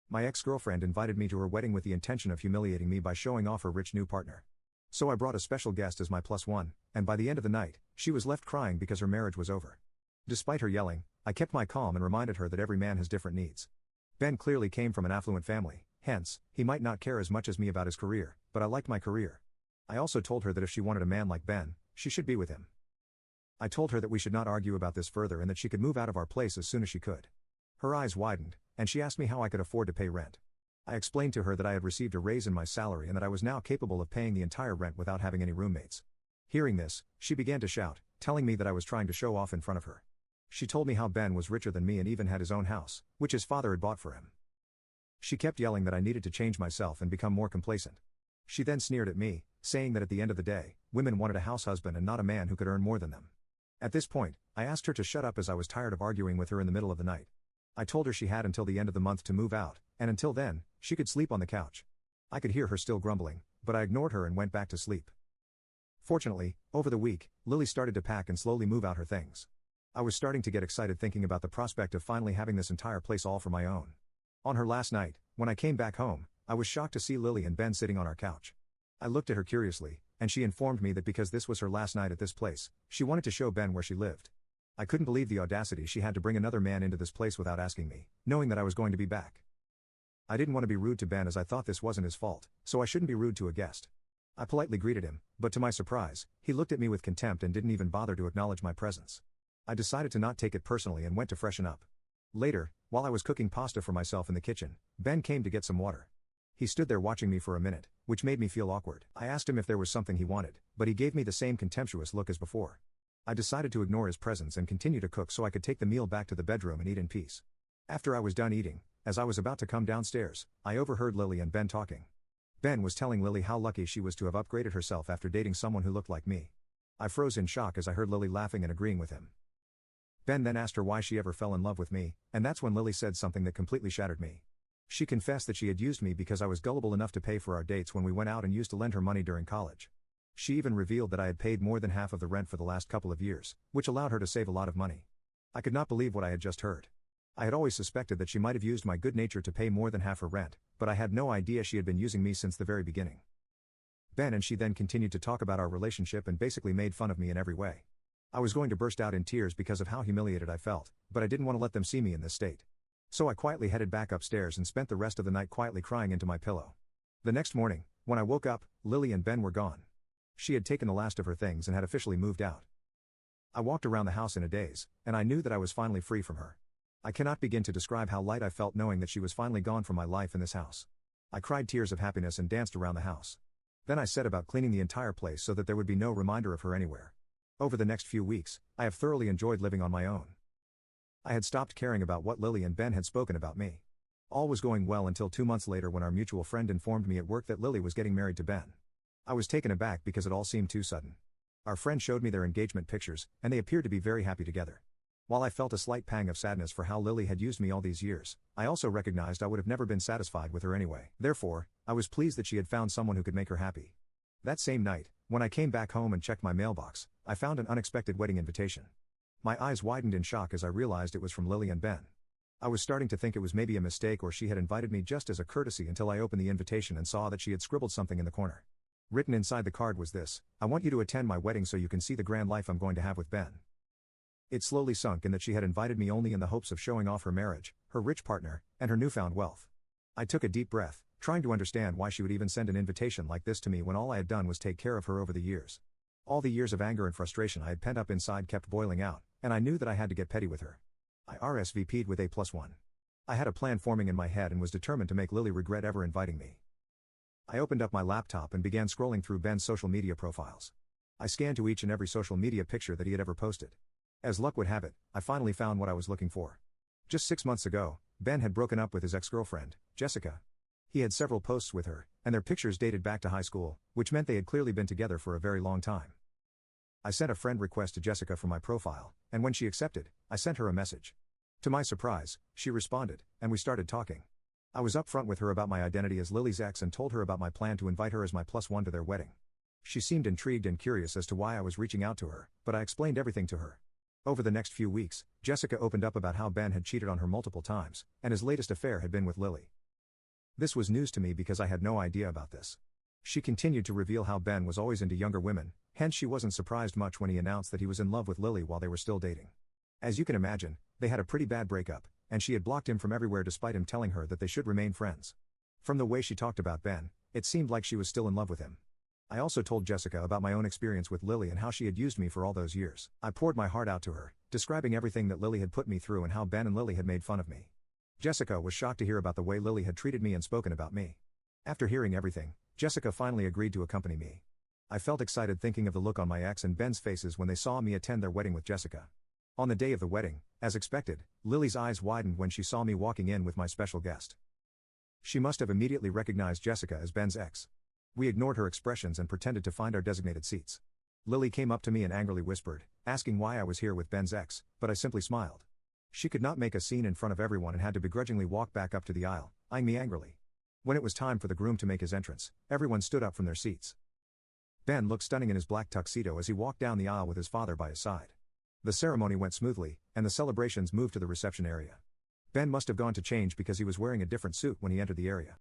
My ex-girlfriend invited me to her wedding with the intention of humiliating me by showing off her rich new partner. So I brought a special guest as my plus one, and by the end of the night, she was left crying because her marriage was over. Despite her yelling, I kept my calm and reminded her that every man has different needs. Ben clearly came from an affluent family, hence, he might not care as much as me about his career, but I liked my career. I also told her that if she wanted a man like Ben, she should be with him. I told her that we should not argue about this further and that she could move out of our place as soon as she could. Her eyes widened, and she asked me how I could afford to pay rent. I explained to her that I had received a raise in my salary and that I was now capable of paying the entire rent without having any roommates. Hearing this, she began to shout, telling me that I was trying to show off in front of her. She told me how Ben was richer than me and even had his own house, which his father had bought for him. She kept yelling that I needed to change myself and become more complacent. She then sneered at me, saying that at the end of the day, women wanted a house husband and not a man who could earn more than them. At this point, I asked her to shut up as I was tired of arguing with her in the middle of the night. I told her she had until the end of the month to move out, and until then, she could sleep on the couch. I could hear her still grumbling, but I ignored her and went back to sleep. Fortunately, over the week, Lily started to pack and slowly move out her things. I was starting to get excited thinking about the prospect of finally having this entire place all for my own. On her last night, when I came back home, I was shocked to see Lily and Ben sitting on our couch. I looked at her curiously, and she informed me that because this was her last night at this place, she wanted to show Ben where she lived. I couldn't believe the audacity she had to bring another man into this place without asking me, knowing that I was going to be back. I didn't want to be rude to Ben as I thought this wasn't his fault, so I shouldn't be rude to a guest. I politely greeted him, but to my surprise, he looked at me with contempt and didn't even bother to acknowledge my presence. I decided to not take it personally and went to freshen up. Later, while I was cooking pasta for myself in the kitchen, Ben came to get some water. He stood there watching me for a minute, which made me feel awkward. I asked him if there was something he wanted, but he gave me the same contemptuous look as before. I decided to ignore his presence and continue to cook so I could take the meal back to the bedroom and eat in peace. After I was done eating, as I was about to come downstairs, I overheard Lily and Ben talking. Ben was telling Lily how lucky she was to have upgraded herself after dating someone who looked like me. I froze in shock as I heard Lily laughing and agreeing with him. Ben then asked her why she ever fell in love with me, and that's when Lily said something that completely shattered me. She confessed that she had used me because I was gullible enough to pay for our dates when we went out and used to lend her money during college. She even revealed that I had paid more than half of the rent for the last couple of years, which allowed her to save a lot of money. I could not believe what I had just heard. I had always suspected that she might have used my good nature to pay more than half her rent, but I had no idea she had been using me since the very beginning. Ben and she then continued to talk about our relationship and basically made fun of me in every way. I was going to burst out in tears because of how humiliated I felt, but I didn't want to let them see me in this state. So I quietly headed back upstairs and spent the rest of the night quietly crying into my pillow. The next morning, when I woke up, Lily and Ben were gone. She had taken the last of her things and had officially moved out. I walked around the house in a daze, and I knew that I was finally free from her. I cannot begin to describe how light I felt knowing that she was finally gone from my life in this house. I cried tears of happiness and danced around the house. Then I set about cleaning the entire place so that there would be no reminder of her anywhere. Over the next few weeks, I have thoroughly enjoyed living on my own. I had stopped caring about what Lily and Ben had spoken about me. All was going well until 2 months later when our mutual friend informed me at work that Lily was getting married to Ben. I was taken aback because it all seemed too sudden. Our friend showed me their engagement pictures, and they appeared to be very happy together. While I felt a slight pang of sadness for how Lily had used me all these years, I also recognized I would have never been satisfied with her anyway. Therefore, I was pleased that she had found someone who could make her happy. That same night, when I came back home and checked my mailbox, I found an unexpected wedding invitation. My eyes widened in shock as I realized it was from Lily and Ben. I was starting to think it was maybe a mistake or she had invited me just as a courtesy until I opened the invitation and saw that she had scribbled something in the corner. Written inside the card was this: "I want you to attend my wedding so you can see the grand life I'm going to have with Ben." It slowly sunk in that she had invited me only in the hopes of showing off her marriage, her rich partner, and her newfound wealth. I took a deep breath, trying to understand why she would even send an invitation like this to me when all I had done was take care of her over the years. All the years of anger and frustration I had pent up inside kept boiling out, and I knew that I had to get petty with her. I RSVP'd with A+1. I had a plan forming in my head and was determined to make Lily regret ever inviting me. I opened up my laptop and began scrolling through Ben's social media profiles. I scanned to each and every social media picture that he had ever posted. As luck would have it, I finally found what I was looking for. Just 6 months ago, Ben had broken up with his ex-girlfriend, Jessica. He had several posts with her, and their pictures dated back to high school, which meant they had clearly been together for a very long time. I sent a friend request to Jessica for my profile, and when she accepted, I sent her a message. To my surprise, she responded, and we started talking. I was upfront with her about my identity as Lily's ex and told her about my plan to invite her as my +1 to their wedding. She seemed intrigued and curious as to why I was reaching out to her, but I explained everything to her. Over the next few weeks, Jessica opened up about how Ben had cheated on her multiple times, and his latest affair had been with Lily. This was news to me because I had no idea about this. She continued to reveal how Ben was always into younger women, hence she wasn't surprised much when he announced that he was in love with Lily while they were still dating. As you can imagine, they had a pretty bad breakup, and she had blocked him from everywhere despite him telling her that they should remain friends. From the way she talked about Ben, it seemed like she was still in love with him. I also told Jessica about my own experience with Lily and how she had used me for all those years. I poured my heart out to her, describing everything that Lily had put me through and how Ben and Lily had made fun of me. Jessica was shocked to hear about the way Lily had treated me and spoken about me. After hearing everything, Jessica finally agreed to accompany me. I felt excited thinking of the look on my ex and Ben's faces when they saw me attend their wedding with Jessica. On the day of the wedding, as expected, Lily's eyes widened when she saw me walking in with my special guest. She must have immediately recognized Jessica as Ben's ex. We ignored her expressions and pretended to find our designated seats. Lily came up to me and angrily whispered, asking why I was here with Ben's ex, but I simply smiled. She could not make a scene in front of everyone and had to begrudgingly walk back up to the aisle, eyeing me angrily. When it was time for the groom to make his entrance, everyone stood up from their seats. Ben looked stunning in his black tuxedo as he walked down the aisle with his father by his side. The ceremony went smoothly, and the celebrations moved to the reception area. Ben must have gone to change because he was wearing a different suit when he entered the area.